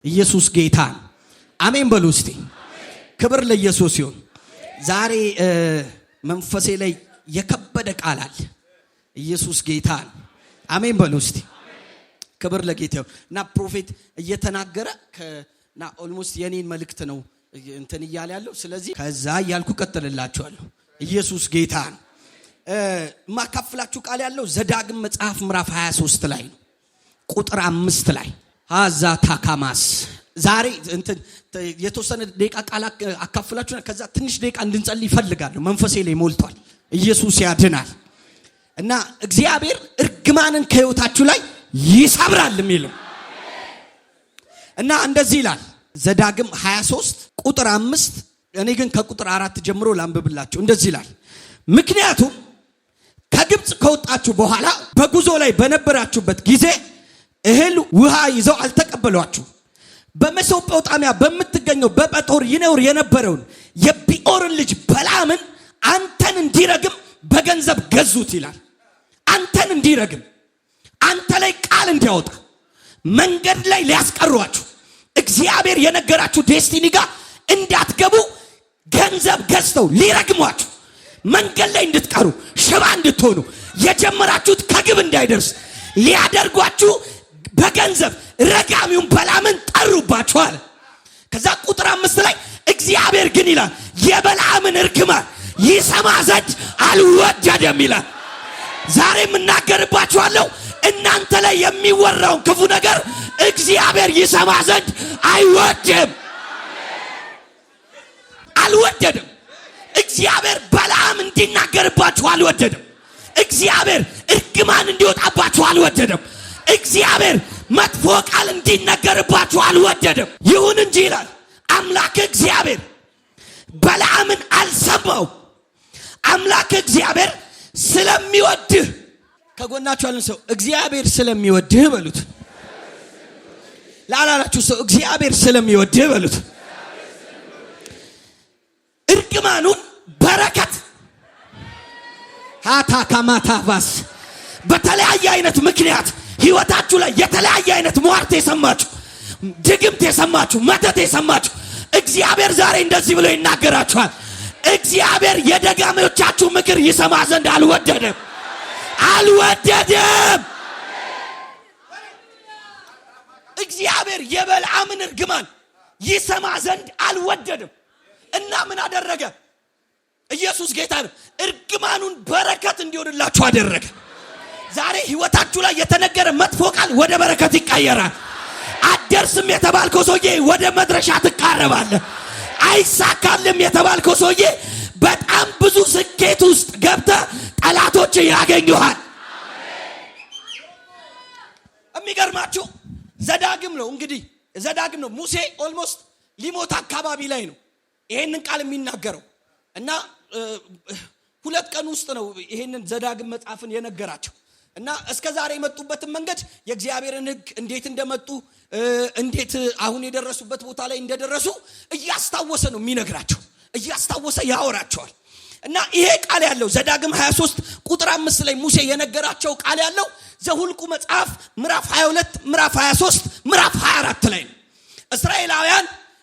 ኢየሱስ ጌታ አሜን በሉ እስቲ። ክብር ለኢየሱስ ይሁን። ዛሬ መንፈሴ ላይ የከበደ ቃል አለ። ኢየሱስ ጌታ አሜን በሉ እስቲ። ክብር ለጌታ ይሁን። እና ፕሮፌት እየተናገረ እና ኦልሞስት የኔን መልእክት ነው እንትን እያለ ያለው። ስለዚህ ከዛ እያልኩ ቀጥልላችኋለሁ። ኢየሱስ ጌታ ማካፍላችሁ ቃል ያለው ዘዳግም መጽሐፍ ምዕራፍ 23 ላይ ነው፣ ቁጥር 5 ላይ ሃዛ ታካማስ። ዛሬ እንትን የተወሰነ ደቂቃ ቃል አካፍላችሁ ከዛ ትንሽ ደቂቃ እንድንጸልይ ይፈልጋለሁ። መንፈሴ ላይ ሞልቷል። ኢየሱስ ያድናል እና እግዚአብሔር እርግማንን ከህይወታችሁ ላይ ይሰብራል የሚለው እና እንደዚህ ይላል ዘዳግም 23 ቁጥር 5። እኔ ግን ከቁጥር 4 ጀምሮ ላንብብላችሁ። እንደዚህ ይላል፣ ምክንያቱም ከግብጽ ከወጣችሁ በኋላ በጉዞ ላይ በነበራችሁበት ጊዜ እህል ውሃ ይዘው አልተቀበሏችሁ። በሜሶጶጣሚያ በምትገኘው በጰጦር ይኖር የነበረውን የቢኦርን ልጅ በላምን አንተን እንዲረግም በገንዘብ ገዙት ይላል። አንተን እንዲረግም፣ አንተ ላይ ቃል እንዲያወጣ፣ መንገድ ላይ ሊያስቀሯችሁ፣ እግዚአብሔር የነገራችሁ ዴስቲኒ ጋር እንዳትገቡ ገንዘብ ገዝተው ሊረግሟችሁ፣ መንገድ ላይ እንድትቀሩ፣ ሽባ እንድትሆኑ፣ የጀመራችሁት ከግብ እንዳይደርስ ሊያደርጓችሁ በገንዘብ ረጋሚውን በላምን ጠሩባችኋል። ከዛ ቁጥር 5 ላይ እግዚአብሔር ግን ይላል የበላምን እርግማን ይሰማ ዘንድ አልወደደም ይላል። ዛሬ የምናገርባችኋለሁ፣ እናንተ ላይ የሚወራውን ክፉ ነገር እግዚአብሔር ይሰማ ዘንድ አይወድም፣ አልወደደም። እግዚአብሔር በላም እንዲናገርባችሁ አልወደደም። እግዚአብሔር እርግማን እንዲወጣባችሁ አልወደደም። እግዚአብሔር መጥፎ ቃል እንዲነገርባችሁ አልወደደም። ይሁን እንጂ ይላል አምላክ እግዚአብሔር በላምን አልሰማው። አምላክ እግዚአብሔር ስለሚወድህ፣ ከጎናችሁ ያለን ሰው እግዚአብሔር ስለሚወድህ በሉት። ላላላችሁ ሰው እግዚአብሔር ስለሚወድህ በሉት። እርግማኑን በረከት ሃታ ካማታቫስ በተለያየ አይነት ምክንያት ህይወታችሁ ላይ የተለያየ አይነት ሟርት የሰማችሁ፣ ድግምት የሰማችሁ፣ መተት የሰማችሁ እግዚአብሔር ዛሬ እንደዚህ ብሎ ይናገራችኋል። እግዚአብሔር የደጋሚዎቻችሁ ምክር ይሰማ ዘንድ አልወደደም፣ አልወደደም። እግዚአብሔር የበልዓምን እርግማን ይሰማ ዘንድ አልወደደም እና ምን አደረገ? ኢየሱስ ጌታ ነው። እርግማኑን በረከት እንዲሆንላችሁ አደረገ። ዛሬ ህይወታችሁ ላይ የተነገረ መጥፎ ቃል ወደ በረከት ይቀየራል። አደርስም የተባልከው ሰውዬ ወደ መድረሻ ትቃረባለህ። አይሳካልም የተባልከው ሰውዬ በጣም ብዙ ስኬት ውስጥ ገብተህ ጠላቶች ያገኙሃል። የሚገርማችሁ ዘዳግም ነው። እንግዲህ ዘዳግም ነው። ሙሴ ኦልሞስት ሊሞት አካባቢ ላይ ነው ይሄንን ቃል የሚናገረው እና 2 ቀን ውስጥ ነው ይሄንን ዘዳግም መጽሐፍን የነገራቸው እና እስከ ዛሬ የመጡበትን መንገድ የእግዚአብሔርን ሕግ እንዴት እንደመጡ እንዴት አሁን የደረሱበት ቦታ ላይ እንደደረሱ እያስታወሰ ነው የሚነግራቸው፣ እያስታወሰ ያወራቸዋል። እና ይሄ ቃል ያለው ዘዳግም 23 ቁጥር 5 ላይ ሙሴ የነገራቸው ቃል ያለው ዘሁልቁ መጽሐፍ ምዕራፍ 22 ምዕራፍ 23 ምዕራፍ 24 ላይ ነው።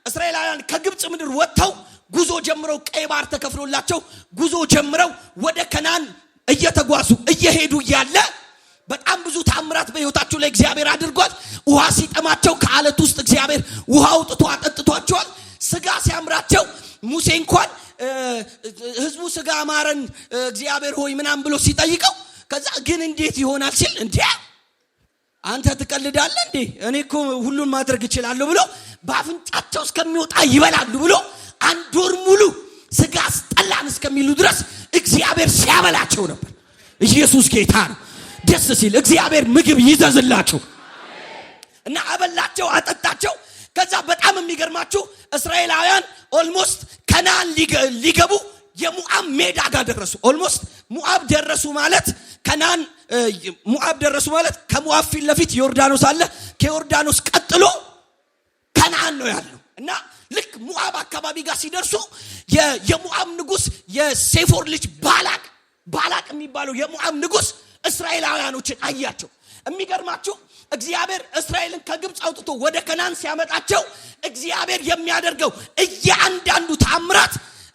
እስራኤላውያን ከግብጽ ምድር ወጥተው ጉዞ ጀምረው ቀይ ባህር ተከፍሎላቸው ጉዞ ጀምረው ወደ ከናን እየተጓዙ እየሄዱ ያለ በጣም ብዙ ታምራት በህይወታቸው ላይ እግዚአብሔር አድርጓል። ውሃ ሲጠማቸው ከአለት ውስጥ እግዚአብሔር ውሃ አውጥቶ አጠጥቷቸዋል። ስጋ ሲያምራቸው ሙሴ እንኳን ህዝቡ ስጋ አማረን እግዚአብሔር ሆይ ምናምን ብሎ ሲጠይቀው ከዛ ግን እንዴት ይሆናል ሲል እንዴ አንተ ትቀልዳለህ እንዴ? እኔ እኮ ሁሉን ማድረግ እችላለሁ ብሎ በአፍንጫቸው እስከሚወጣ ይበላሉ ብሎ 1 ወር ሙሉ ስጋ አስጠላን እስከሚሉ ድረስ እግዚአብሔር ሲያበላቸው ነበር። ኢየሱስ ጌታ ነው። ደስ ሲል እግዚአብሔር ምግብ ይዘዝላቸው እና አበላቸው፣ አጠጣቸው። ከዛ በጣም የሚገርማችሁ እስራኤላውያን ኦልሞስት ከናን ሊገቡ የሙዓብ ሜዳ ጋር ደረሱ። ኦልሞስት ሙዓብ ደረሱ ማለት ከናን ሙዓብ ደረሱ ማለት ከሙዓብ ፊት ለፊት ዮርዳኖስ አለ። ከዮርዳኖስ ቀጥሎ ከናን ነው ያለው እና ልክ ሙዓብ አካባቢ ጋር ሲደርሱ የሙዓብ ንጉስ የሴፎር ልጅ ባላቅ የሚባለው የሙዓብ ንጉስ እስራኤላውያኖችን አያቸው። የሚገርማችሁ እግዚአብሔር እስራኤልን ከግብፅ አውጥቶ ወደ ከናን ሲያመጣቸው እግዚአብሔር የሚያደርገው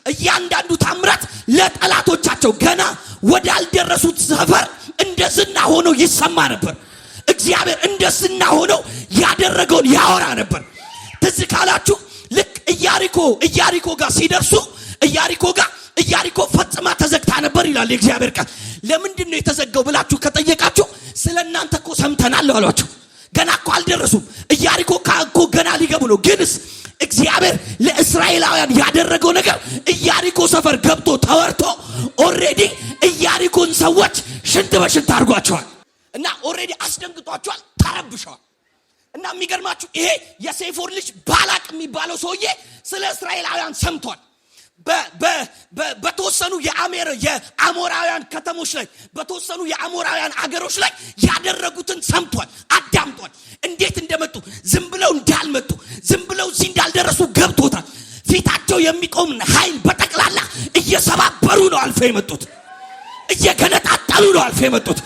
እያንዳንዱ ታምራት ለጠላቶቻቸው ገና ወዳልደረሱት ሰፈር እንደዝና ሆኖ ይሰማ ነበር። እግዚአብሔር እንደዝና ሆኖ ያደረገውን ያወራ ነበር። ትዝ ካላችሁ ልክ ኢያሪኮ ጋር ሲደርሱ ኢያሪኮ ፈጽማ ተዘግታ ነበር ይላል የእግዚአብሔር ቃል። ለምንድን ነው የተዘጋው ብላችሁ ከጠየቃችሁ ስለናንተ እኮ ሰምተናል አሏቸው። ገና እኮ አልደረሱም። ኢያሪኮ እኮ ገና ሊገቡ ነው። ግንስ እግዚአብሔር ለእስራኤላውያን ያደረገው ነገር ኢያሪኮ ሰፈር ገብቶ ተወርቶ ኦሬዲ ኢያሪኮን ሰዎች ሽንት በሽንት አድርጓቸዋል እና ኦሬዲ አስደንግጧቸዋል፣ ተረብሸዋል። እና የሚገርማችሁ ይሄ የሴፎር ልጅ ባላቅ የሚባለው ሰውዬ ስለ እስራኤላውያን ሰምቷል። በተወሰኑ የአሞራውያን ከተሞች ላይ በተወሰኑ የአሞራውያን አገሮች ላይ ያደረጉትን ሰምቷል፣ አዳምጧል። እንዴት እንደመጡ ዝም ብለው እንዳልመጡ ዝም ብለው እዚህ እንዳልደረሱ ገብቶታል። ፊታቸው የሚቆም ኃይል በጠቅላላ እየሰባበሩ ነው አልፈው የመጡት፣ እየገነጣጠሉ ነው አልፈው የመጡት።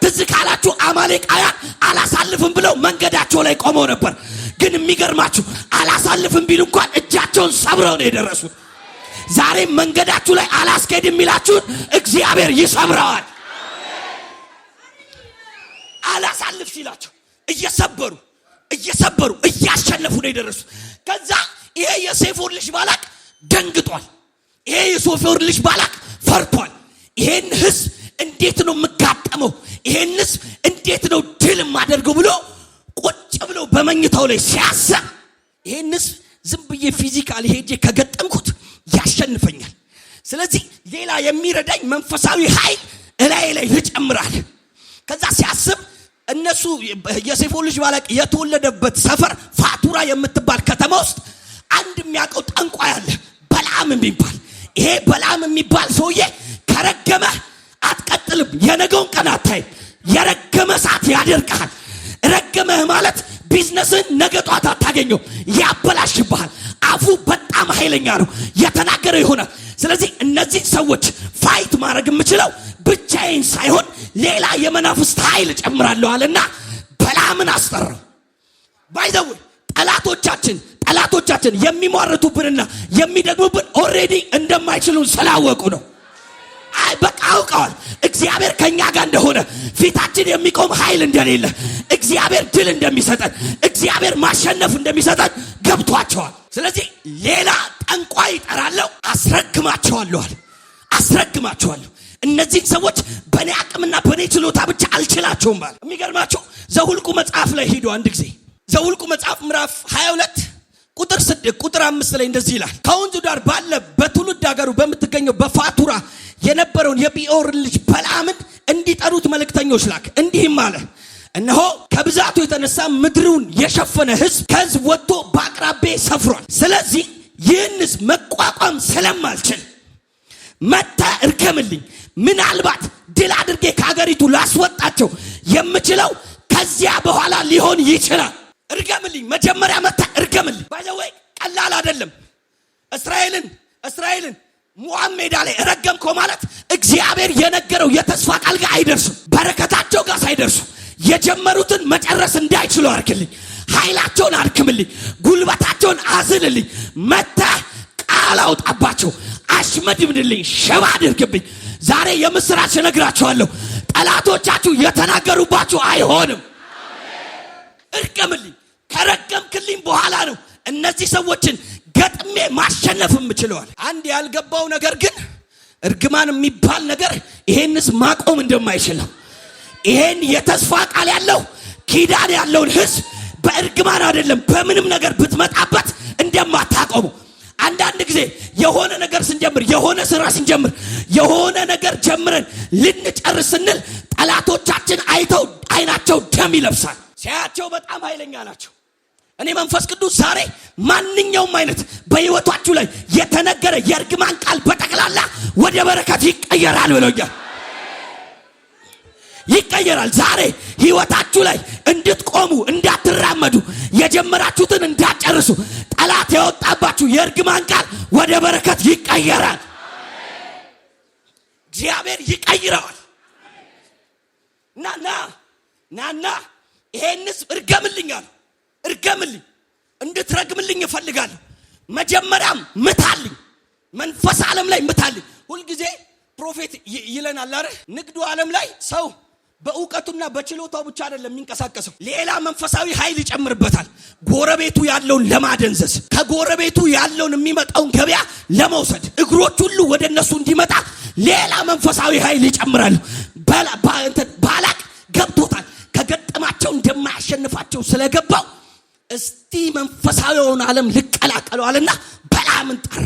ትዝ ካላችሁ አማሌቃውያን አላሳልፍም ብለው መንገዳቸው ላይ ቆመው ነበር። ግን የሚገርማችሁ አላሳልፍም ቢሉ እንኳን እጃቸውን ሰብረው ነው የደረሱት። ዛሬ መንገዳችሁ ላይ አላስኬድ የሚላችሁን እግዚአብሔር ይሰብረዋል። አላሳልፍ ሲላቸው እየሰበሩ እያሸነፉ ነው የደረሱት። ከዛ ይሄ የሴፎር ልጅ ባላቅ ደንግጧል። ይሄ የሴፎር ልጅ ባላቅ ፈርቷል። ይሄን ህዝብ እንዴት ነው የምጋጠመው? ይሄን ህዝብ እንዴት ነው ድል የማደርገው ብሎ ቁጭ ብሎ በመኝታው ላይ ሲያስብ ይሄን ህዝብ ዝም ብዬ ፊዚካሊ ሄጄ ከገጠምኩት ያሸንፈኛል። ስለዚህ ሌላ የሚረዳኝ መንፈሳዊ ኃይል እላይ ላይ ይጨምራል። ከዛ ሲያስብ እነሱ የሴፎር ልጅ ባላቅ የተወለደበት ሰፈር ፋቱራ የምትባል ከተማ ውስጥ አንድ የሚያውቀው ጠንቋይ አለ፣ በለዓም የሚባል። ይሄ በለዓም የሚባል ሰውዬ ከረገመ አትቀጥልም፣ የነገውን ቀን አታይም። የረገመ ሰዓት ያደርቅሃል። ረገመህ ማለት ቢዝነስን ነገ ጧት አታገኘው፣ ያበላሽብሃል። አፉ በጣም ኃይለኛ ነው፣ የተናገረ ይሆናል። ስለዚህ እነዚህ ሰዎች ፋይት ማድረግ የምችለው ብቻዬን ሳይሆን ሌላ የመናፍስት ኃይል ጨምራለሁ አለና በለዓምን አስጠራው። ባይዘው ጠላቶቻችን የሚሟርቱብንና የሚደግሙብን ኦሬዲ እንደማይችሉን ስላወቁ ነው። በቃ አውቀዋል እግዚአብሔር ከኛ ጋር እንደሆነ፣ ፊታችን የሚቆም ኃይል እንደሌለ፣ እግዚአብሔር ድል እንደሚሰጠን፣ እግዚአብሔር ማሸነፍ እንደሚሰጠን ገብቷቸዋል። ስለዚህ ሌላ ጠንቋይ እጠራለሁ፣ አስረግማቸዋለሁ። እነዚህን ሰዎች በኔ አቅምና በኔ ችሎታ ብቻ አልችላቸውም ባለ። የሚገርማችሁ ዘኍልቍ መጽሐፍ ላይ ሄዱ። አንድ ጊዜ ዘኍልቍ መጽሐፍ ምዕራፍ 22 ቁጥር 5 ላይ እንደዚህ ይላል። ከወንዙ ዳር ባለ በትውልድ ሀገሩ በምትገኘው በፋቱራ የነበረውን የቢዖር ልጅ በለዓምን እንዲጠሩት መልእክተኞች ላክ። እንዲህም አለ፣ እነሆ ከብዛቱ የተነሳ ምድሩን የሸፈነ ህዝብ ከህዝብ ወጥቶ በአቅራቢያዬ ሰፍሯል። ስለዚህ ይህን ህዝብ መቋቋም ስለማልችል መጥተህ እርገምልኝ። ምናልባት ድል አድርጌ ከሀገሪቱ ላስወጣቸው የምችለው ከዚያ በኋላ ሊሆን ይችላል። እርገምልኝ፣ መጀመሪያ መጥተህ እርገምልኝ። ባይዘወይ ቀላል አይደለም። እስራኤልን ሞዓብ ሜዳ ላይ ረገምከው ማለት እግዚአብሔር የነገረው የተስፋ ቃል ጋር አይደርሱም። በረከታቸው ጋር ሳይደርሱ የጀመሩትን መጨረስ እንዳይችሉ አድርግልኝ። ኃይላቸውን አድክምልኝ፣ ጉልበታቸውን አዝልልኝ። መጥተህ ቃል አውጣባቸው፣ አሽመድምድልኝ፣ ሽባ አድርግብኝ። ዛሬ የምስራች እነግራችኋለሁ፣ ጠላቶቻችሁ የተናገሩባችሁ አይሆንም። እርገምልኝ። ከረገምክልኝ በኋላ ነው እነዚህ ሰዎችን ገጥሜ ማሸነፍ የምችለዋል። አንድ ያልገባው ነገር ግን እርግማን የሚባል ነገር ይሄንስ ማቆም እንደማይችል ነው። ይሄን የተስፋ ቃል ያለው ኪዳን ያለውን ህዝብ በእርግማን አይደለም በምንም ነገር ብትመጣበት እንደማታቆሙ። አንዳንድ ጊዜ የሆነ ነገር ስንጀምር፣ የሆነ ስራ ስንጀምር፣ የሆነ ነገር ጀምረን ልንጨርስ ስንል ጠላቶቻችን አይተው አይናቸው ደም ይለብሳል። ሲያያቸው በጣም ኃይለኛ ናቸው። እኔ መንፈስ ቅዱስ ዛሬ ማንኛውም አይነት በህይወታችሁ ላይ የተነገረ የእርግማን ቃል በጠቅላላ ወደ በረከት ይቀየራል ብሎኛል። ይቀየራል። ዛሬ ህይወታችሁ ላይ እንድትቆሙ፣ እንዳትራመዱ፣ የጀመራችሁትን እንዳትጨርሱ ጠላት ያወጣባችሁ የእርግማን ቃል ወደ በረከት ይቀየራል። እግዚአብሔር ይቀይረዋል። ናና ይሄንስ እርገምልኝ አለ። እርገምልኝ፣ እንድትረግምልኝ እፈልጋለሁ። መጀመሪያም ምታልኝ፣ መንፈስ ዓለም ላይ ምታልኝ። ሁሉ ጊዜ ፕሮፌት ይለናል አይደል? ንግዱ ዓለም ላይ ሰው በእውቀቱና በችሎታው ብቻ አይደለም የሚንቀሳቀሰው፣ ሌላ መንፈሳዊ ኃይል ይጨምርበታል። ጎረቤቱ ያለውን ለማደንዘዝ፣ ከጎረቤቱ ያለውን የሚመጣውን ገበያ ለመውሰድ፣ እግሮች ሁሉ ወደ እነሱ እንዲመጣ ሌላ መንፈሳዊ ኃይል ይጨምራሉ። ባላቅ ገብቶታል። ከገጠማቸው እንደማያሸንፋቸው ስለገባው እስቲ መንፈሳዊውን ዓለም ልቀላቀለው አለና በለዓምን ጠራ።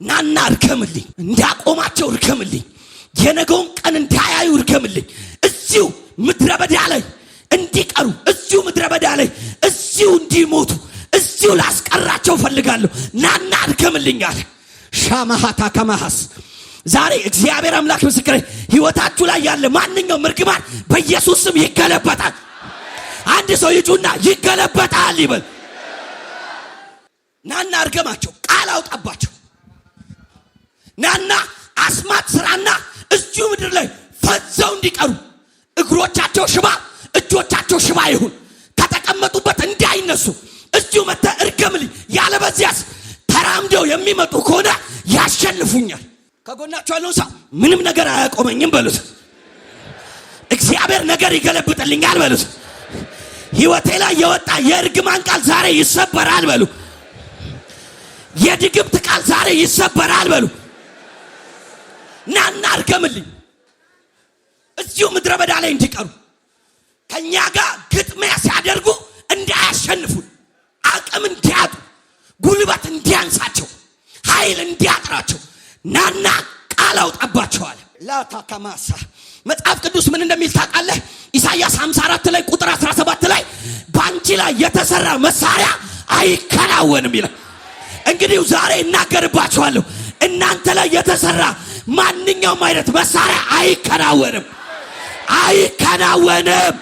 ናና እርገምልኝ፣ እንዳቆማቸው እርገምልኝ፣ የነገውን ቀን እንዳያዩ እርገምልኝ፣ እዚሁ ምድረ በዳ ላይ እንዲቀሩ፣ እዚሁ ምድረ በዳ ላይ እዚሁ እንዲሞቱ፣ እዚሁ ላስቀራቸው ፈልጋለሁ። ናና እርገምልኝ አለ። ሻማሃታ ከማሃስ ዛሬ እግዚአብሔር አምላክ ምስክሬ፣ ህይወታችሁ ላይ ያለ ማንኛውም እርግማን በኢየሱስ ስም ይገለበጣል። አንድ ሰው ይጩና ይገለበጣል ይበል። ናና እርገማቸው፣ ቃል አውጣባቸው። ናና አስማት ስራና እዚሁ ምድር ላይ ፈዘው እንዲቀሩ፣ እግሮቻቸው ሽባ እጆቻቸው ሽባ ይሁን፣ ከተቀመጡበት እንዳይነሱ እዚሁ መጥተህ እርገምልኝ። ያለበዚያስ ተራምደው የሚመጡ ከሆነ ያሸንፉኛል። ከጎናቸው ያለውን ሰው ምንም ነገር አያቆመኝም በሉት። እግዚአብሔር ነገር ይገለብጥልኛል በሉት። ህይወቴ ላይ የወጣ የእርግማን ቃል ዛሬ ይሰበራል በሉ። የድግምት ቃል ዛሬ ይሰበራል በሉ። ናና እርገምልኝ፣ እዚሁ ምድረ በዳ ላይ እንዲቀሩ፣ ከኛ ጋር ግጥሚያ ሲያደርጉ እንዳያሸንፉን፣ አቅም እንዲያጡ፣ ጉልበት እንዲያንሳቸው፣ ኃይል እንዲያጥራቸው ናና ቃል አውጣባቸዋል። ላታከማሳ መጽሐፍ ቅዱስ ምን እንደሚል ታውቃለህ? ኢሳይያስ 54 ላይ ቁጥር 17 ላይ ባንቺ ላይ የተሰራ መሳሪያ አይከናወንም ይላል። እንግዲህ ዛሬ እናገርባችኋለሁ፣ እናንተ ላይ የተሰራ ማንኛውም አይነት መሳሪያ አይከናወንም፣ አይከናወንም፣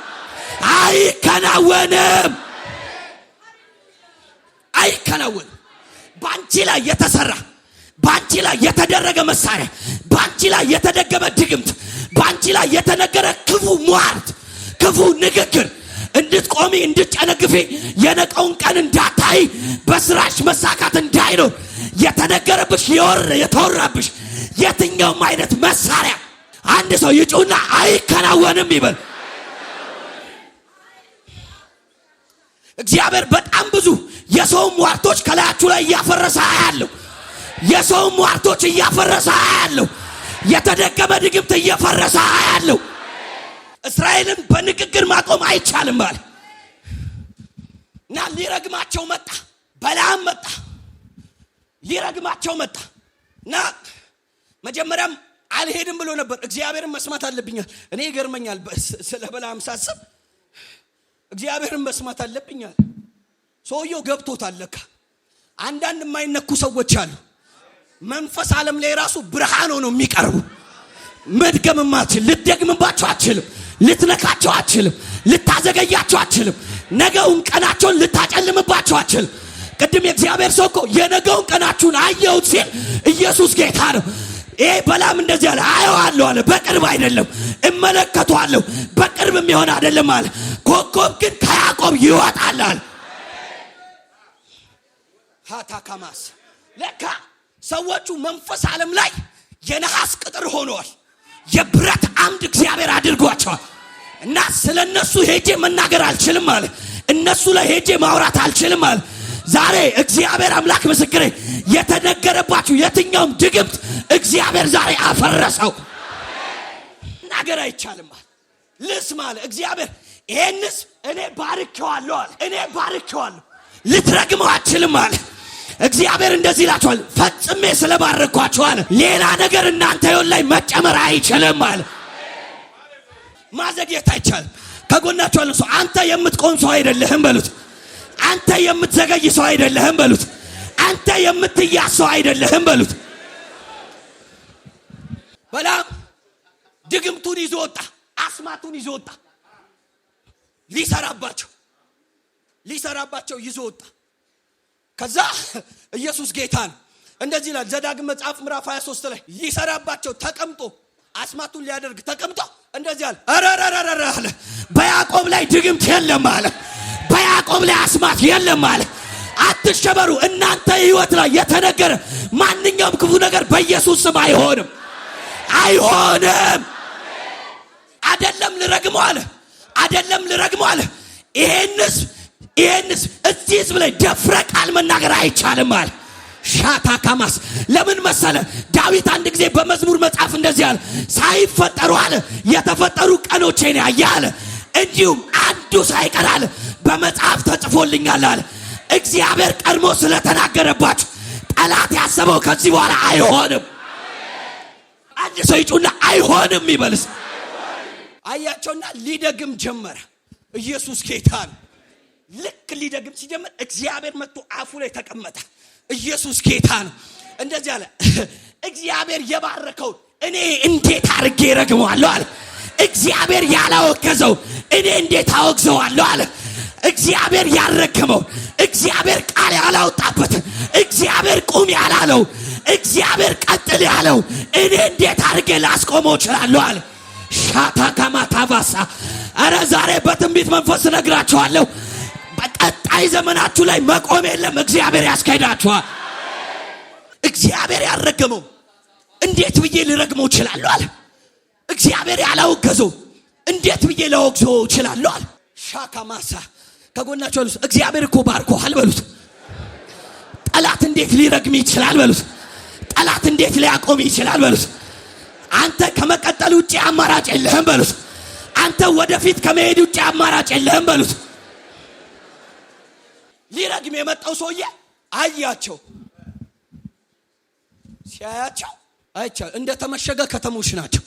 አይከናወንም፣ አይከናወንም። ባንቺ ላይ የተሰራ፣ ባንቺ ላይ የተደረገ መሳሪያ፣ ባንቺ ላይ የተደገመ ድግምት፣ ባንቺ ላይ የተነገረ ክፉ ሟርት፣ ክፉ ንግግር እንድትቆሚ፣ እንድትጨነግፊ፣ የነቀውን ቀን እንዳታይ፣ በስራሽ መሳካት እንዳይኖር የተነገረብሽ የተወራብሽ የትኛውም አይነት መሳሪያ አንድ ሰው ይጩና አይከናወንም ይበል። እግዚአብሔር በጣም ብዙ የሰው ሟርቶች ከላያችሁ ላይ እያፈረሰ ያለው፣ የሰው ሟርቶች እያፈረሰ ያለው፣ የተደገመ ድግምት እየፈረሰ ያለው። እስራኤልን በንግግር ማቆም አይቻልም ባለ እና ሊረግማቸው መጣ። በለዓም መጣ፣ ሊረግማቸው መጣ እና መጀመሪያም አልሄድም ብሎ ነበር። እግዚአብሔርን መስማት አለብኛል። እኔ ይገርመኛል ስለ በለዓም ሳስብ፣ እግዚአብሔርን መስማት አለብኛል። ሰውየው ገብቶታል ለካ። አንዳንድ የማይነኩ ሰዎች አሉ። መንፈስ ዓለም ላይ ራሱ ብርሃን ሆነው የሚቀርቡ፣ መድገምም አትችልም፣ ልትደግምባቸው አትችልም፣ ልትነካቸው አትችልም፣ ልታዘገያቸው አትችልም፣ ነገውን ቀናቸውን ልታጨልምባቸው አትችልም። ቅድም የእግዚአብሔር ሰው እኮ የነገውን ቀናችሁን አየሁት ሲል ኢየሱስ ጌታ ነው። ይሄ በለዓም እንደዚህ አለ፣ አየዋለሁ አለ፣ በቅርብ አይደለም፣ እመለከተዋለሁ፣ በቅርብ የሚሆን አይደለም አለ። ኮከብ ግን ከያዕቆብ ይወጣል አለ። ሃታካማስ ለካ ሰዎቹ መንፈስ ዓለም ላይ የነሐስ ቅጥር ሆነዋል፣ የብረት አምድ እግዚአብሔር አድርጓቸዋል። እና ስለነሱ ሄጄ መናገር አልችልም አለ፣ እነሱ ላይ ሄጄ ማውራት አልችልም አለ። ዛሬ እግዚአብሔር አምላክ ምስክሬ፣ የተነገረባችሁ የትኛውም ድግምት እግዚአብሔር ዛሬ አፈረሰው። ነገር አይቻልም አለ። ልስማ አለ እግዚአብሔር። ይሄንስ እኔ ባርኬዋለሁ አለ፣ እኔ ባርኬዋለሁ፣ ልትረግመው አትችልም አለ። እግዚአብሔር እንደዚህ ይላችኋል፣ ፈጽሜ ስለባረኳችሁ አለ፣ ሌላ ነገር እናንተ ህይወት ላይ መጨመር አይችልም አለ። ማዘግየት አይቻልም። ከጎናችሁ ያለው ሰው አንተ የምትቆም ሰው አይደለህም በሉት። አንተ የምትዘገይ ሰው አይደለህም በሉት። አንተ የምትያዝ ሰው አይደለህም በሉት። በለዓም ድግምቱን ይዞ ወጣ፣ አስማቱን ይዞ ወጣ፣ ሊሰራባቸው ይዞ ወጣ። ከዛ ኢየሱስ ጌታ ነው። እንደዚህ ይላል ዘዳግም መጽሐፍ ምዕራፍ 23 ላይ ሊሰራባቸው ተቀምጦ አስማቱን ሊያደርግ ተቀምጦ እንደዚህ አለ አረረረረ አለ በያዕቆብ ላይ ድግምት የለም አለ በያዕቆብ ላይ አስማት የለም አለ አትሸበሩ እናንተ ህይወት ላይ የተነገረ ማንኛውም ክፉ ነገር በኢየሱስ ስም አይሆንም አይደለም ልረግመው አለ ይሄንስ እዚህ ህዝብ ላይ ደፍረ ቃል መናገር አይቻልም አለ ሻታ ካማስ ለምን መሰለ ዳዊት አንድ ጊዜ በመዝሙር መጽሐፍ እንደዚህ አለ ሳይፈጠሩ አለ የተፈጠሩ ቀኖቼን ያያለ እንዲሁም አንዱ ሳይቀር አለ በመጽሐፍ ተጽፎልኛል አለ እግዚአብሔር ቀድሞ ስለተናገረባችሁ ጠላት ያሰበው ከዚህ በኋላ አይሆንም አንድ ሰው ይጩና አይሆንም ይበልስ አያቸውና ሊደግም ጀመረ ኢየሱስ ጌታ ነው ልክ ሊደግም ሲጀምር እግዚአብሔር መጥቶ አፉ ላይ ተቀመጠ ኢየሱስ ጌታ ነው እንደዚህ አለ እግዚአብሔር የባረከው እኔ እንዴት አርጌ ረግመዋለሁ አለ እግዚአብሔር ያላወገዘው እኔ እንዴት አወግዘዋለሁ አለ እግዚአብሔር ያረከመው እግዚአብሔር ቃል ያላወጣበት እግዚአብሔር ቁም ያላለው እግዚአብሔር ቀጥል ያለው እኔ እንዴት አርጌ ላስቆመው እችላለሁ አለ ሻታ ካማታባሳ አረ ዛሬ በትንቢት መንፈስ ነግራችኋለሁ በቀጣይ ዘመናችሁ ላይ መቆም የለም እግዚአብሔር ያስከዳችኋል እግዚአብሔር ያረገመው እንዴት ብዬ ልረግመው እችላለሁ አለ እግዚአብሔር ያላወገዘው እንዴት ብዬ ላወግዘው እችላለሁ አለ ሻካማሳ ከጎናችሁ አሉት እግዚአብሔር እኮ ባርኮሃል በሉት ጠላት እንዴት ሊረግም ይችላል በሉት ጠላት እንዴት ሊያቆም ይችላል በሉት አንተ ከመቀጠል ውጪ አማራጭ የለህም በሉት አንተ ወደፊት ከመሄድ ውጪ አማራጭ የለህም በሉት ሊረግም የመጣው ሰውዬ አያቸው ሲያያቸው አይቻል እንደተመሸገ ከተሞች ናቸው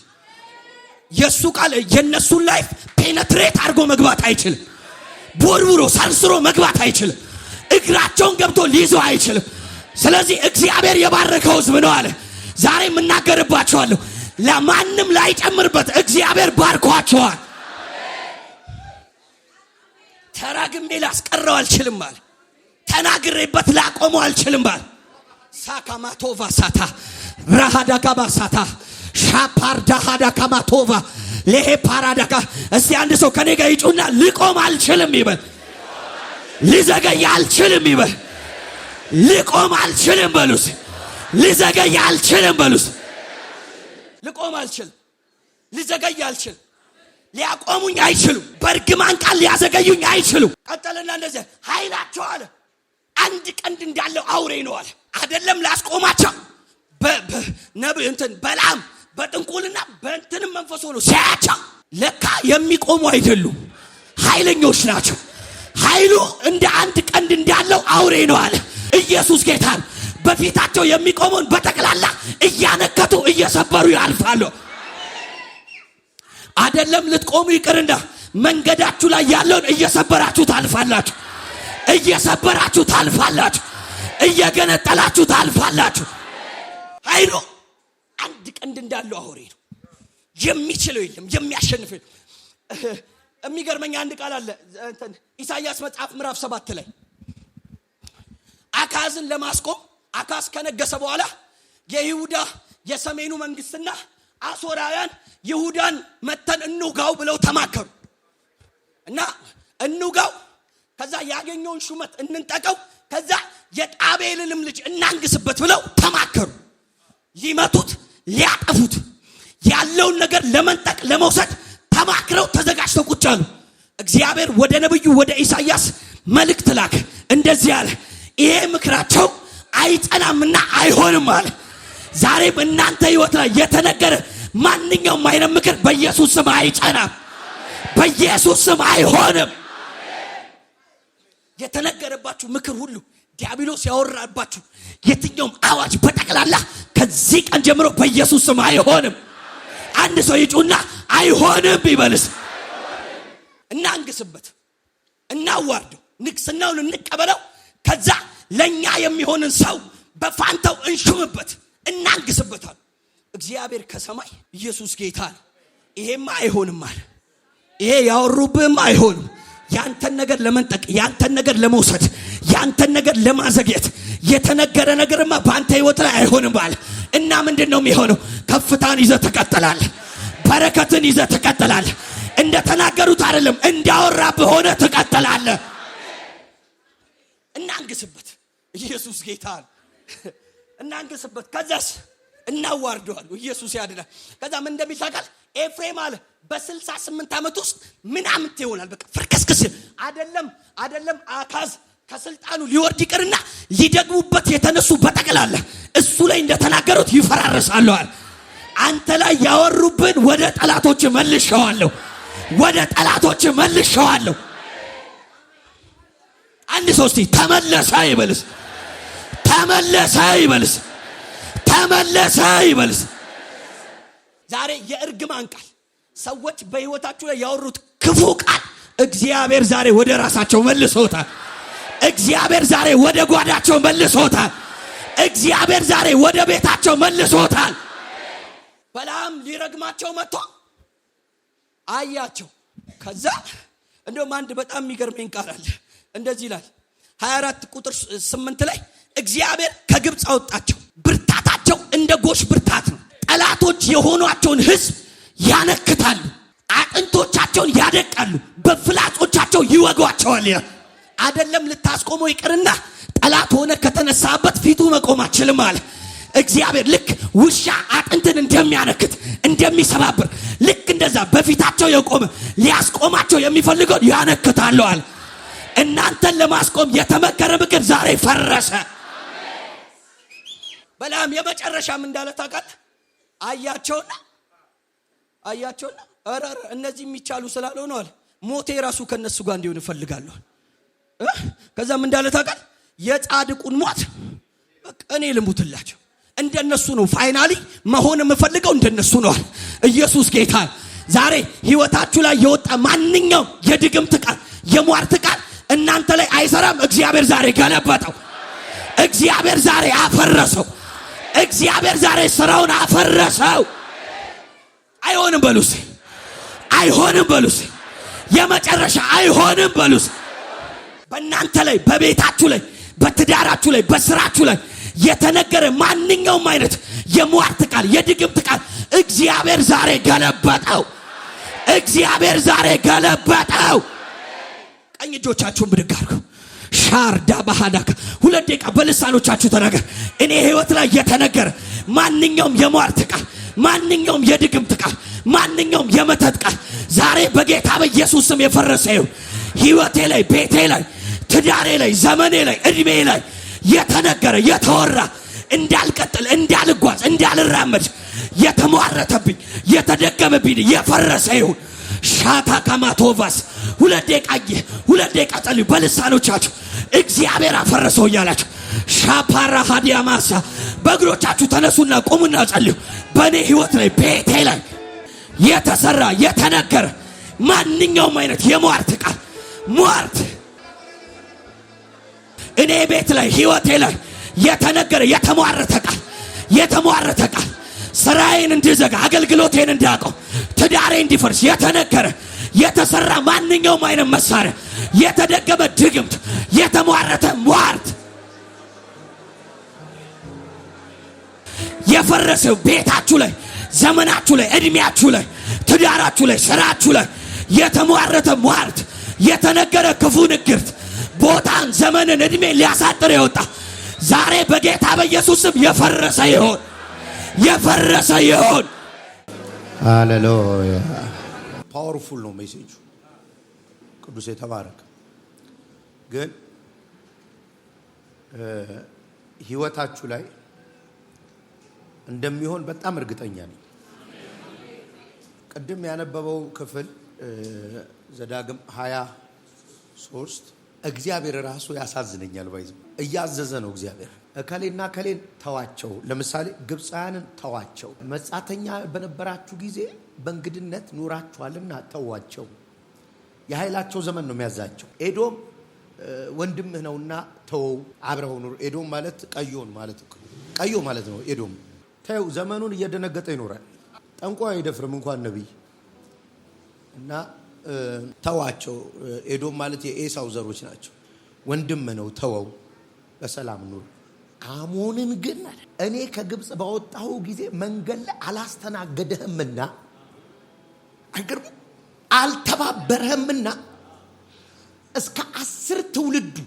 የሱ ቃል የነሱን ላይፍ ፔኔትሬት አድርጎ መግባት አይችልም ቦርቡሮ ሳልስሮ መግባት አይችልም እግራቸውን ገብቶ ሊይዘው አይችልም ስለዚህ እግዚአብሔር የባረከው ህዝብ ነው አለ ዛሬ እናገርባቸዋለሁ ለማንም ላይጨምርበት እግዚአብሔር ባርኳቸዋል ተራግሜ ላስቀረው አልችልም አለ ተናግሬበት ላቆመው አልችልም አለ ሳካማቶቫ ሳታ ራሃዳካባ ሳታ ሻፓርዳ ሃዳካማቶቫ ለሄ ፓራዳካ እስቲ አንድ ሰው ከኔ ጋር ይጩና ልቆም አልችልም ይበል ልዘገይ አልችልም ይበል ልቆም አልችልም በሉስ ልዘገይ አልችልም በሉስ ልቆም አልችልም ልዘገይ አልችልም ሊያቆሙኝ አይችሉም በርግማን ቃል ሊያዘገዩኝ አይችሉም ቀጠለና እንደዚህ ኃይላቸው አለ አንድ ቀንድ እንዳለው አውሬ ነው አለ አይደለም ላስቆማቸው በላም በጥንቁልና በእንትንም መንፈስ ሆኖ ሲያያቸው ለካ የሚቆሙ አይደሉም ኃይለኞች ናቸው ኃይሉ እንደ አንድ ቀንድ እንዳለው አውሬ ነው አለ ኢየሱስ ጌታ በፊታቸው የሚቆሙን በተክላላ እያነከቱ እየሰበሩ ያልፋሉ አይደለም ልትቆሙ ይቅርና መንገዳችሁ ላይ ያለውን እየሰበራችሁ ታልፋላችሁ እየገነጠላችሁ ታልፋላችሁ ኃይሉ አንድ ቀንድ እንዳለው አውሬ ነው የሚችለው የለም የሚያሸንፍ የሚገርመኝ አንድ ቃል አለ ኢሳይያስ መጽሐፍ ምዕራፍ 7 ላይ አካዝን ለማስቆም አካዝ ከነገሰ በኋላ የይሁዳ የሰሜኑ መንግስትና አሶራውያን ይሁዳን መተን እንውጋው ብለው ተማከሩ እና እንውጋው ከዛ ያገኘውን ሹመት እንንጠቀው ከዛ የጣቤልንም ልጅ እናንግስበት ብለው ተማከሩ ሊመቱት ሊያጠፉት ያለውን ነገር ለመንጠቅ ለመውሰድ ተማክረው ተዘጋጅተው ቁጭ አሉ እግዚአብሔር ወደ ነብዩ ወደ ኢሳይያስ መልእክት ላከ እንደዚህ አለ ይሄ ምክራቸው አይጸናምና አይሆንም አለ ዛሬ በእናንተ ህይወት ላይ የተነገረ ማንኛውም አይነት ምክር በኢየሱስ ስም አይጸናም በኢየሱስ ስም አይሆንም የተነገረባችሁ ምክር ሁሉ ዲያብሎስ ያወራባችሁ የትኛውም አዋጅ በጠቅላላ ከዚህ ቀን ጀምሮ በኢየሱስ ስም አይሆንም አንድ ሰው ይጩና አይሆንም ይበልስ እናንግስበት እናዋርደው ንግስናውን እንቀበለው ከዛ ለኛ የሚሆንን ሰው በፋንታው እንሹምበት እናንግስበታል እግዚአብሔር ከሰማይ ኢየሱስ ጌታ ነው ይሄማ አይሆንም አለ ይሄ ያወሩብህም አይሆንም ያንተን ነገር ለመንጠቅ ያንተን ነገር ለመውሰድ ያንተን ነገር ለማዘግየት የተነገረ ነገርማ በአንተ ህይወት ላይ አይሆንም ባለ እና ምንድነው የሚሆነው? ከፍታን ይዘህ ትቀጥላለህ። በረከትን ይዘህ ትቀጥላለህ። እንደተናገሩት አይደለም እንዳወራብህ ሆነ ትቀጥላለህ። እናንግስበት። ኢየሱስ ጌታ ነው። እናንግስበት። ከዛስ እናዋርደዋል። ኢየሱስ ያድናል። ከዛ ምን እንደሚታቀል ኤፍሬም አለ በ68 ዓመት ውስጥ ምናምን ይሆናል። በቃ ፍርክስክስ አይደለም አካዝ ከስልጣኑ ሊወርድ ይቅርና ሊደግሙበት የተነሱ በጠቅላላ እሱ ላይ እንደተናገሩት ይፈራረሳሉ አለ። አንተ ላይ ያወሩብን ወደ ጠላቶች መልሼዋለሁ። ወደ ጠላቶች መልሼዋለሁ። አንድ ሰው እስቲ ተመለሰ ይበልስ። ተመለሰ ይበልስ። ተመለሰ ይበልስ። ዛሬ የእርግማን ቃል ሰዎች በህይወታችሁ ላይ ያወሩት ክፉ ቃል እግዚአብሔር ዛሬ ወደ ራሳቸው መልሶታል። እግዚአብሔር ዛሬ ወደ ጓዳቸው መልሶታል። እግዚአብሔር ዛሬ ወደ ቤታቸው መልሶታል። በላም ሊረግማቸው መጥቶ አያቸው። ከዛ እንደውም አንድ በጣም የሚገርመኝ ቃል አለ። እንደዚህ ይላል 24 ቁጥር 8 ላይ እግዚአብሔር ከግብፅ አወጣቸው፣ ብርታታቸው እንደ ጎሽ ብርታት ነው። ጠላቶች የሆኗቸውን ህዝብ ያነክታሉ፣ አጥንቶቻቸውን ያደቃሉ፣ በፍላጾቻቸው ይወጓቸዋል ይላል። አይደለም ልታስቆመው ይቅርና ጠላት ሆነ ከተነሳበት ፊቱ መቆም አችልም አለ። እግዚአብሔር ልክ ውሻ አጥንትን እንደሚያነክት እንደሚሰባብር ልክ እንደዛ በፊታቸው የቆመ ሊያስቆማቸው የሚፈልገው ያነክታሉ አለ። እናንተን ለማስቆም የተመከረ ምክር ዛሬ ፈረሰ። በላም የመጨረሻም እንዳለ ታውቃለህ? አያቸውና አረ እነዚህ የሚቻሉ ስላልሆነ አለ ሞቴ ራሱ ከነሱ ጋር እንዲሆን እፈልጋለሁ። ከዛም እንዳለ ታውቃለህ? የጻድቁን ሞት በቃ እኔ ልሙትላቸው እንደነሱ ነው። ፋይናሊ መሆን የምፈልገው እንደነሱ ነው። ኢየሱስ ጌታ። ዛሬ ህይወታችሁ ላይ የወጣ ማንኛውም የድግምት ቃል የሟርት ቃል እናንተ ላይ አይሰራም። እግዚአብሔር ዛሬ ገለበጠው። እግዚአብሔር ዛሬ አፈረሰው። እግዚአብሔር ዛሬ ስራውን አፈረሰው። አይሆንም በሉስ። አይሆንም በሉስ። የመጨረሻ አይሆንም በሉስ። በእናንተ ላይ በቤታችሁ ላይ በትዳራችሁ ላይ በስራችሁ ላይ የተነገረ ማንኛውም አይነት የሟርት ቃል የድግምት ቃል እግዚአብሔር ዛሬ ገለበጠው። እግዚአብሔር ዛሬ ገለበጠው። ቀኝ እጆቻችሁን ብድግ አድርጉ። ሻርዳ ባህዳካ 2 ደቂቃ በልሳኖቻችሁ ተናገር። እኔ ህይወት ላይ የተነገረ ማንኛውም የሟርት ቃል ማንኛውም የድግምት ቃል ማንኛውም የመተት ቃል ዛሬ በጌታ በኢየሱስ ስም የፈረሰ ይሁን። ህይወቴ ላይ ቤቴ ላይ ትዳሬ ላይ ዘመኔ ላይ እድሜ ላይ የተነገረ የተወራ እንዳልቀጥል እንዳልጓዝ እንዳልራመድ የተሟረተብኝ የተደገመብኝ የፈረሰ ይሁን። ሻታ ካማቶቫስ 2 ደቂቃ ጸልዩ በልሳኖቻችሁ። እግዚአብሔር አፈረሰው እያላችሁ ሻፓራ ሃዲያማሳ በእግሮቻችሁ ተነሱና ቁሙና ጸልዩ። በእኔ ህይወት ላይ ቤቴ ላይ የተሰራ የተነገረ ማንኛውም አይነት የሟርት ቃል ሟርት እኔ ቤት ላይ ህይወቴ ላይ የተነገረ የተሟረተ ቃል ስራዬን እንድዘጋ አገልግሎቴን እንዳቆም ትዳሬ እንዲፈርስ የተነገረ የተሰራ ማንኛውም አይነት መሳሪያ የተደገመ ድግምት የተሟረተ ሟርት የፈረሰው ቤታችሁ ላይ ዘመናችሁ ላይ እድሜያችሁ ላይ ትዳራችሁ ላይ ስራችሁ ላይ የተሟረተ ሟርት የተነገረ ክፉ ንግርት ቦታን ዘመንን እድሜ ሊያሳጥር የወጣ ዛሬ በጌታ በኢየሱስ ስም የፈረሰ ይሁን። የፈረሰ ይሁን። ሃሌሉያ። ፓወርፉል ነው ሜሴጁ። ቅዱስ የተባረከ ግን ህይወታችሁ ላይ እንደሚሆን በጣም እርግጠኛ ነኝ። ቅድም ያነበበው ክፍል ዘዳግም 23 እግዚአብሔር ራሱ ያሳዝነኛል። ባይዘ እያዘዘ ነው እግዚአብሔር። እከሌና ከሌን ተዋቸው። ለምሳሌ ግብፃውያንን ተዋቸው። መጻተኛ በነበራችሁ ጊዜ በእንግድነት ኑራችኋልና ተዋቸው። የኃይላቸው ዘመን ነው የሚያዛቸው። ኤዶም ወንድምህ ነውና ተወው፣ አብረው ኑር። ኤዶም ማለት ቀዮን ማለት ቀዮ ማለት ነው። ኤዶም ተው፣ ዘመኑን እየደነገጠ ይኖራል። ጠንቋይ አይደፍርም እንኳን ነብይ እና ተዋቸው። ኤዶም ማለት የኤሳው ዘሮች ናቸው። ወንድም ነው ተወው፣ በሰላም ኑር። አሞንን ግን እኔ ከግብጽ ባወጣሁ ጊዜ መንገድ ላይ አላስተናገደህምና አይገርም አልተባበረህምና እስከ 10 ትውልዱ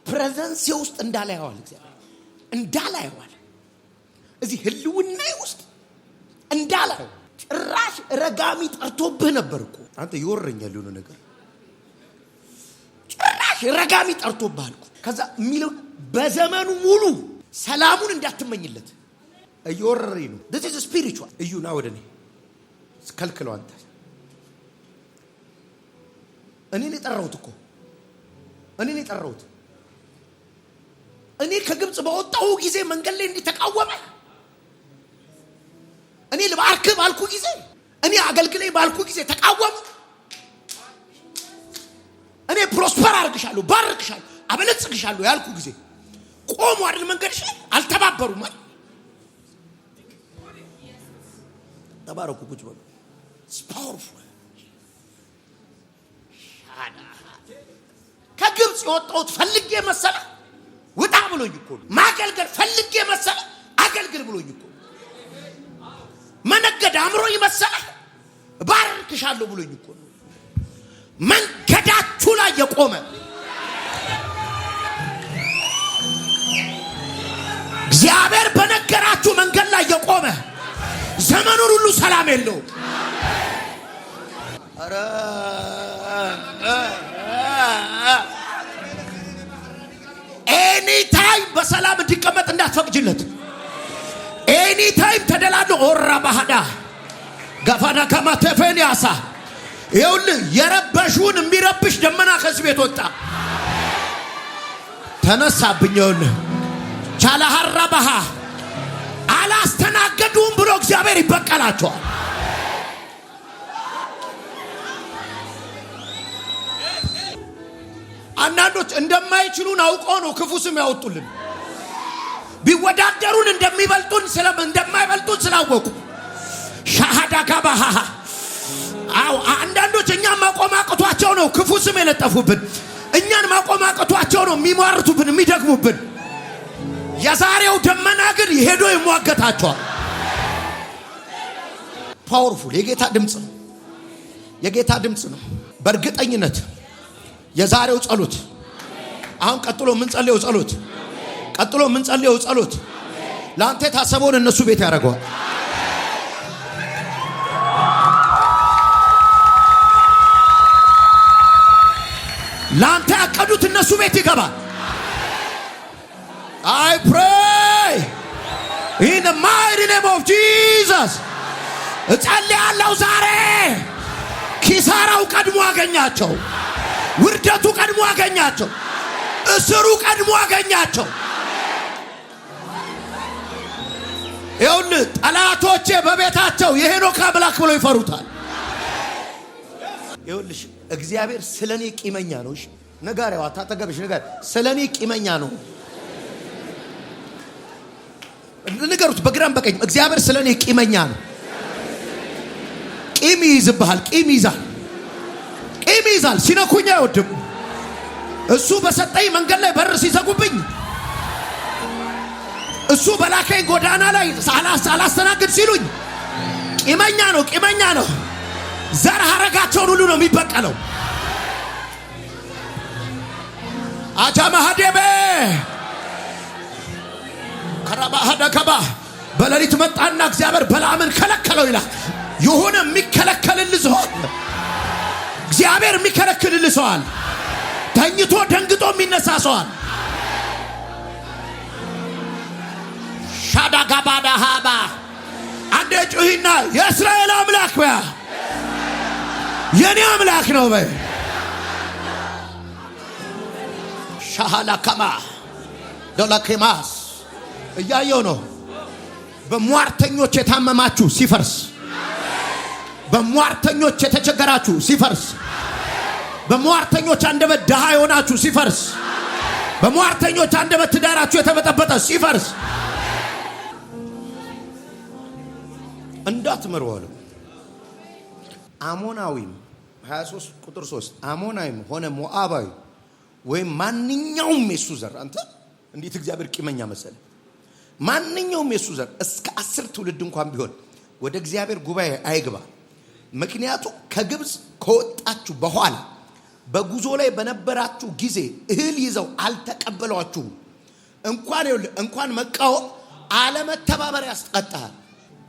ፕሬዘንስ ውስጥ እንዳላየዋል እግዚአብሔር እንዳላየዋል እዚህ ህልውናዬ ውስጥ እንዳላየው ጭራሽ ረጋሚ ጠርቶብህ ነበርኩ አንተ ይወረኛል የሆነ ነገር ጭራሽ ረጋሚ ጠርቶብህ ከዛ ሚለው በዘመኑ ሙሉ ሰላሙን እንዳትመኝለት እየወረረኝ ነው this is spiritual እዩና ወደኔ ስከልክለው አንተ እኔን የጠራሁት እኮ እኔን የጠራሁት እኔ ከግብጽ ባወጣሁ ጊዜ መንገድ ላይ እንዲተቃወመ እኔ ልባርክ ባልኩ ጊዜ እኔ አገልግለኝ ባልኩ ጊዜ ተቃወሙ እኔ ፕሮስፐር አርግሻለሁ ባርክሻለሁ አበለጽግሻለሁ ያልኩ ጊዜ ቆሙ አይደል መንገድሽ አልተባበሩም ማለት ተባረኩ ቁጭ በሉ ስፓወርፉል ከግብጽ የወጣሁት ፈልጌ መሰለ ውጣ ብሎኝ እኮ ማገልገል ፈልጌ መሰለ አገልግል ብሎኝ እኮ መነገድ አምሮኝ መሰለ ባርክሻለሁ ብሎኝ እኮ መንገዳችሁ ላይ የቆመ እግዚአብሔር በነገራችሁ መንገድ ላይ የቆመ ዘመኑን ሁሉ ሰላም የለው አረ ኤኒ ታይም በሰላም እንዲቀመጥ እንዳትፈቅጂለት ኤኒ ታይም ተደላድሎ ኦራ ባህዳ ጋፋና ከማተፈኒያሳ ይኸውልህ የረበሹን የሚረብሽ ደመና ከዚህ ቤት ወጣ ተነሳብኝ ይኸውልህ ቻላሃራባሃ አላስተናገዱም ብሎ እግዚአብሔር ይበቀላቸዋል አንዳንዶች እንደማይችሉን አውቀው ነው ክፉ ስም ያወጡልን ቢወዳደሩን እንደሚበልጡን እንደማይበልጡን ስላወቁ ሻሃዳ ጋባሃ አው አንዳንዶች እኛን ማቆማቀቷቸው ነው ክፉ ስም የለጠፉብን እኛን ማቆማቀቷቸው ነው የሚሟርቱብን የሚደግሙብን የዛሬው ደመና ግን ሄዶ ይሟገታቸዋል ፓወርፉል የጌታ ድምጽ ነው በእርግጠኝነት የዛሬው ጸሎት አሁን ቀጥሎ ምን ጸልየው ጸሎት ላንተ ታሰበውን እነሱ ቤት ያደርገዋል ላንተ ያቀዱት እነሱ ቤት ይገባል I pray in the mighty name of Jesus እጸልያለሁ ዛሬ ኪሳራው ቀድሞ አገኛቸው ውርደቱ ቀድሞ አገኛቸው እስሩ ቀድሞ አገኛቸው ይኸውልህ ጠላቶቼ በቤታቸው የሄኖክ አምላክ ብለው ይፈሩታል ይኸውልሽ እግዚአብሔር ስለኔ ቂመኛ ነው እሺ ነጋሪዋ ታጠገብሽ ነገር ስለኔ ቂመኛ ነው ንገሩት በግራም በቀኝ እግዚአብሔር ስለኔ ቂመኛ ነው ቂም ይዝብሃል ቂም ይዛል ሲነኩኛ አይወድም እሱ በሰጠኝ መንገድ ላይ በር ሲዘጉብኝ እሱ በላከኝ ጎዳና ላይ አላስተናግድ ሲሉኝ ቂመኛ ነው ዘር ሐረጋቸውን ሁሉ ነው የሚበቀለው አጃማ ሀደበ ከራባ ሀደከባ በሌሊት መጣና እግዚአብሔር በላምን ከለከለው ይላል የሆነ የሚከለከልልህ ሰው እግዚአብሔር የሚከለክልልህ ሰው አለ ተኝቶ ደንግጦ የሚነሳ ሰው አለ ሻዳጋባዳ ሃባ አንዴ ጩሂና የእስራኤል አምላክ በያ የኔ አምላክ ነው በይ ሻሃላከማ ዶላከማስ እያየው ነው በሟርተኞች የታመማችሁ ሲፈርስ በሟርተኞች የተቸገራችሁ ሲፈርስ በሟርተኞች አንደበት ደሃ የሆናችሁ ሲፈርስ በሟርተኞች አንደበት ትዳራችሁ የተበጠበጠ ሲፈርስ እንዳትመሩ አለ አሞናዊም 23 ቁጥር 3 አሞናዊም ሆነ ሞዓባዊ ወይም ማንኛውም የሱ ዘር አንተ እንዴት እግዚአብሔር ቂመኛ መሰለ ማንኛውም የሱ ዘር እስከ 10 ትውልድ እንኳን ቢሆን ወደ እግዚአብሔር ጉባኤ አይግባ። ምክንያቱም ከግብጽ ከወጣችሁ በኋላ በጉዞ ላይ በነበራችሁ ጊዜ እህል ይዘው አልተቀበሏችሁም። እንኳን መቃወም አለመተባበር ያስቀጣል።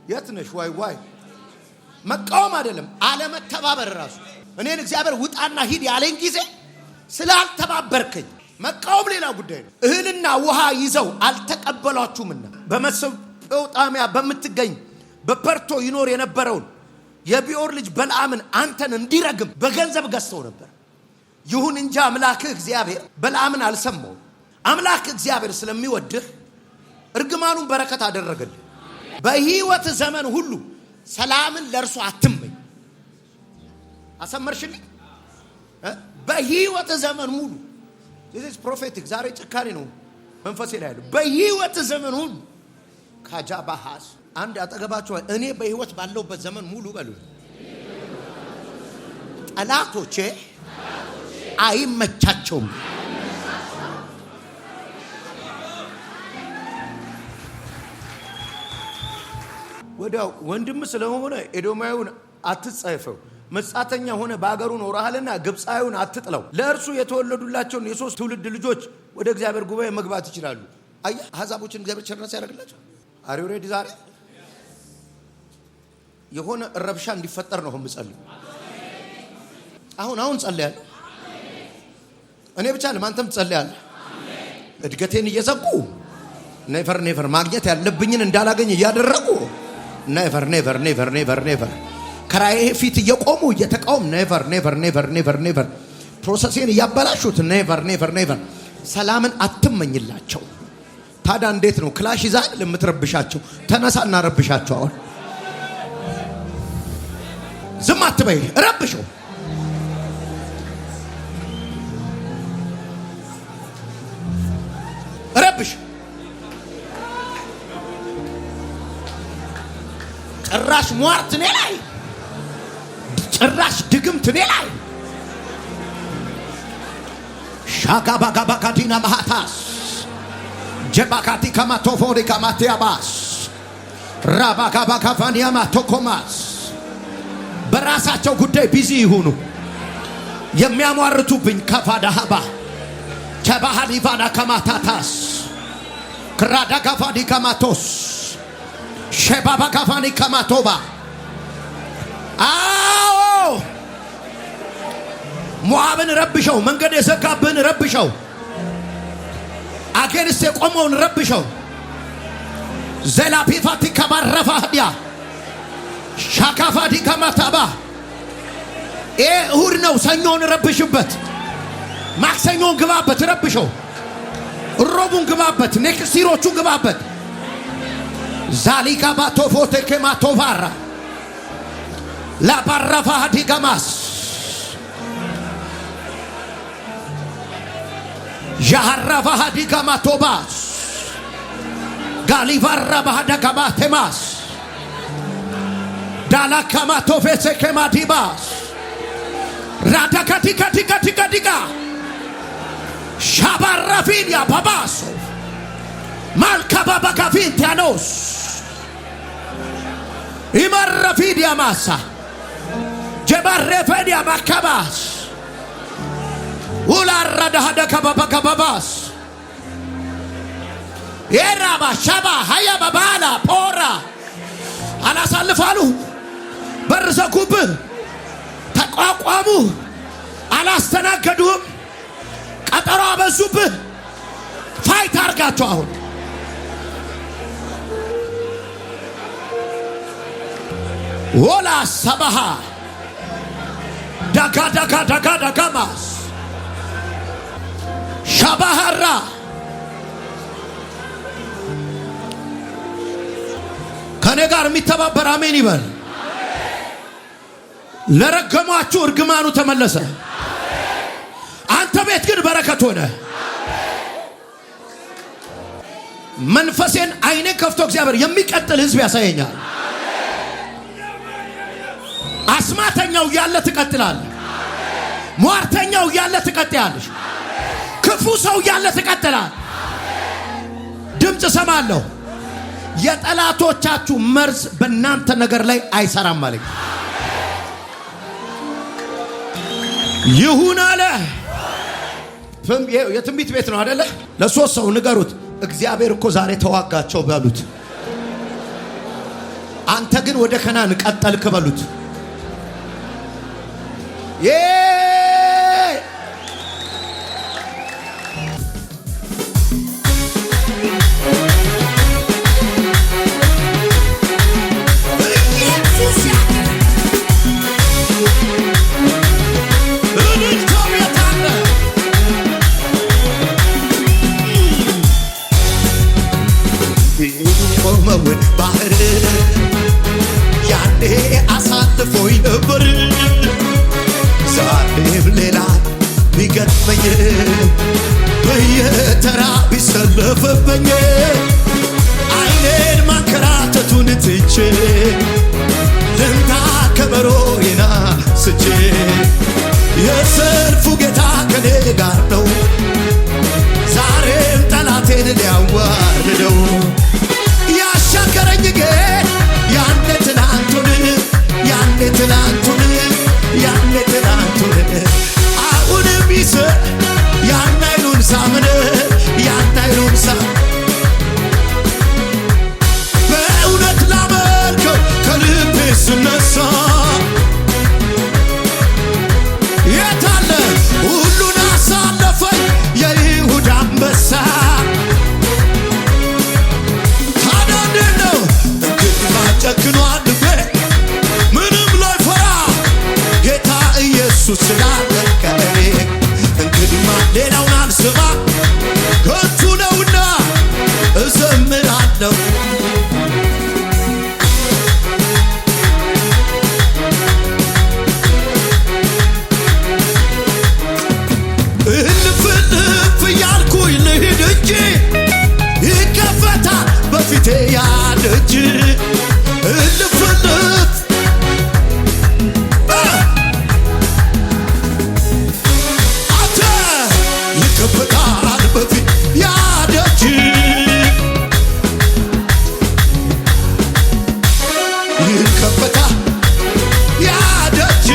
የት ነሽ ዋይ መቃወም አይደለም አለመተባበር ራሱ እኔን እግዚአብሔር ውጣና ሂድ ያለኝ ጊዜ ስላልተባበርከኝ መቃወም ሌላ ጉዳይ ነው። እህልና ውሃ ይዘው አልተቀበሏችሁምና በመሶጶጣሚያ በምትገኝ በፐርቶ ይኖር የነበረውን የቢኦር ልጅ በለዓምን አንተን እንዲረግም በገንዘብ ገዝተው ነበር። ይሁን እንጂ አምላክህ እግዚአብሔር በለዓምን አልሰማውም። አምላክ እግዚአብሔር ስለሚወድህ እርግማኑን በረከት አደረገልህ። በህይወት ዘመን ሁሉ ሰላምን ለእርሱ አትመኝ። አሰመርሽልኝ? በህይወት ዘመን ሙሉ this ፕሮፌቲክ ዛሬ ጭካኔ ነው መንፈሴ ላይ ያለው። በህይወት ዘመን ሁሉ ካጃባሃስ አንድ አጠገባቸው እኔ በህይወት ባለውበት ዘመን ሙሉ በሉ ጠላቶቼ አይመቻቸውም። ወዲያው ወንድም ስለሆነ ኤዶማዩን አትጸየፈው። መጻተኛ ሆነ በአገሩ ኖርሃልና ግብፃዩን አትጥለው። ለእርሱ የተወለዱላቸውን የሶስት ትውልድ ልጆች ወደ እግዚአብሔር ጉባኤ መግባት ይችላሉ። አያ አሕዛቦችን እግዚአብሔር ቸርነት ያደርግላቸው። አሪው ሬዲ ዛሬ የሆነ ረብሻ እንዲፈጠር ነው የምጸልየው። አሁን ጸልያለሁ። እኔ ብቻ ለማንተም ጸልያለሁ። እድገቴን እየዘጉ ኔቨር ማግኘት ያለብኝን እንዳላገኝ እያደረጉ ኔቨር ከራዬ ፊት እየቆሙ እየተቃወሙ ኔቨር ፕሮሰሴን እያበላሹት ኔቨር ሰላምን አትመኝላቸው። ታዲያ እንዴት ነው ክላሽ ይዛል ለምትረብሻቸው? ተነሳና ረብሻቸው። አሁን ዝም አትበይ፣ ረብሽው። ረብሽ ጭራሽ ሟርት እኔ ላይ፣ ጭራሽ ድግምት እኔ ላይ። ሻጋባጋባጋዲና ማሃታስ ጀባካቲ ከማቶፎሪ ከማቲያባስ ራባጋባጋፋኒያ ማቶኮማስ በራሳቸው ጉዳይ ቢዚ ይሁኑ። የሚያሟርቱብኝ ከፋዳሃባ ቸባሃሊቫና ከማታታስ ክራዳጋፋዲ ከማቶስ ሸባባጋፋኒ ከማቶባ አዎ ሞዓብን ረብሸው፣ መንገድ የዘጋብህን ረብሸው፣ አገንስ የቆመውን ረብሸው። ዘላፒፋቲ ከማረፋህዲያ ሻካፋዲ ከማታባ እሁድ ነው። ሰኞን ረብሽበት፣ ማክሰኞን ግባበት፣ ረብሸው። ሮቡን ግባበት፣ ኔክስቲሮቹን ግባበት። ዛሊጋ ባቶፎቴ ከማቶቫራ ላባራፋሃዲ ገማስ ጃሃራፋሃዲ ገማቶባስ ጋሊቫራ ባሃዳ ገማቴማስ ዳላካማቶፌሴ ከማዲባስ ራዳካቲካቲካቲካቲካ ሻባራፊንያ ባባሶ ማልካባባካፊንቲያኖስ ኢማራፊንያ ማሳ ጀባሬፌንያ ማካባስ ውላራዳሃዳ ከባባካባባስ የራባ ሻባ ሀያ ባባላ ፖራ አላሳልፋሉ። በር ዘጉብህ፣ ተቋቋሙ፣ አላስተናገዱም፣ ቀጠሮ አበዙብህ። ፋይት አርጋቸው። አሁን ወላ ሰባሃ ዳጋዳጋዳጋዳጋማስ ሻባሃራ ከኔ ጋር የሚተባበር አሜን ይበል። ለረገሟችሁ እርግማኑ ተመለሰ። አንተ ቤት ግን በረከት ሆነ። መንፈሴን አይኔን ከፍቶ እግዚአብሔር የሚቀጥል ህዝብ ያሳየኛል። አስማተኛው ያለ ትቀጥላል። ሟርተኛው ያለ ትቀጥያለሽ። ክፉ ሰው ያለ ትቀጥላል። ድምጽ ሰማለሁ። የጠላቶቻችሁ መርዝ በእናንተ ነገር ላይ አይሰራም ማለት ይሁን አለ። የትንቢት ቤት ነው አይደለ? ለሶስት ሰው ንገሩት፣ እግዚአብሔር እኮ ዛሬ ተዋጋቸው በሉት። አንተ ግን ወደ ከናን ቀጠልክ በሉት። ቆመውን ባህር ያኔ አሳልፎኝ ነበር። ዛሬም ሌላ ቢገጥመኝ በየተራ ቢሰለፍብኝ አይኔን ማንከራተቱን ትቼ ልምታ ከበሮዬን አንስቼ የሰልፉ ጌታ ከኔ ጋር ነው። ዛሬም ጠላቴን ሊያዋርደው ያሻገረኝ ጌታ ያኔ ትናንቱን አሁንም ይስር ያን ኃይሉን ሳምን በእውነት ላመልከው ከልቤ ስነሳ የታለ ሁሉን አሳለፈኝ የይሁዳ አንበሳ። ጨክኗል ልቤ ምንም ላይፈራ ጌታ ኢየሱስ ስላለ ከእኔ እንግዲህማ ሌላውን አልሰማ ከንቱ ነውና እዘምራለሁ። እልፍ እልፍ እያልኩኝ ልሂድ እንጂ ይከፈታል በፊቴ ያለ እጅ እልፍ እልፍ አንተ ይከፈታል በፊት ያለ እጅ ይከፈታል ያለ እጅ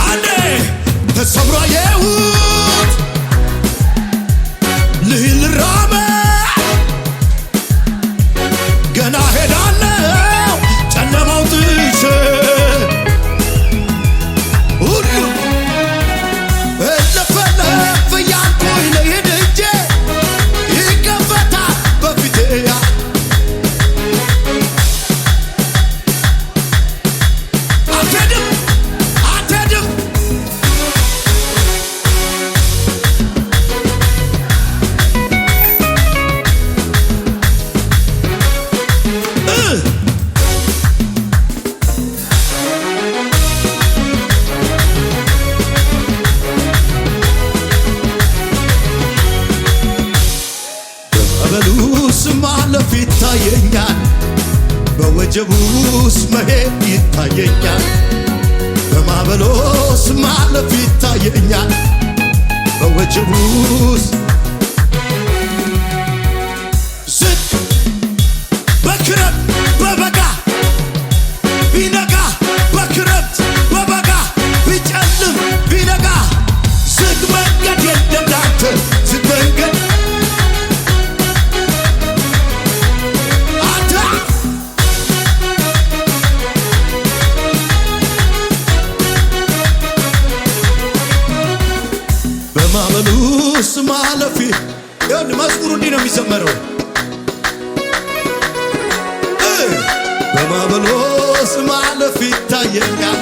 አንዴ ተሰብሮ የውት ልራመ ገና ሄዳለሁ ጨለማው ጥሼ ሁሉ እልፍ እልፍ እያልኩኝ ልሂድ እንጂ ይከፈታል በፊቴ አትሄድም በበሉስ ማለፍ ይታየኛል፣ በወጀቡስ መሄድ ይታየኛል። በማዕበሉስ ማለፍ ይታየኛል፣ በወጀቡስ ዝቅ በክረምት በበጋ ቢነጋ በክረምት በበጋ ቢጨልም ቢነጋ ዝግ መንገድ የለም ላንተ ዝግ መንገድ በማዕበሉስ ማለፍ መዝሙሩ እንዲህ ነው የሚዘመረው። በማዕበሉስ ማለፍ ይታየኛል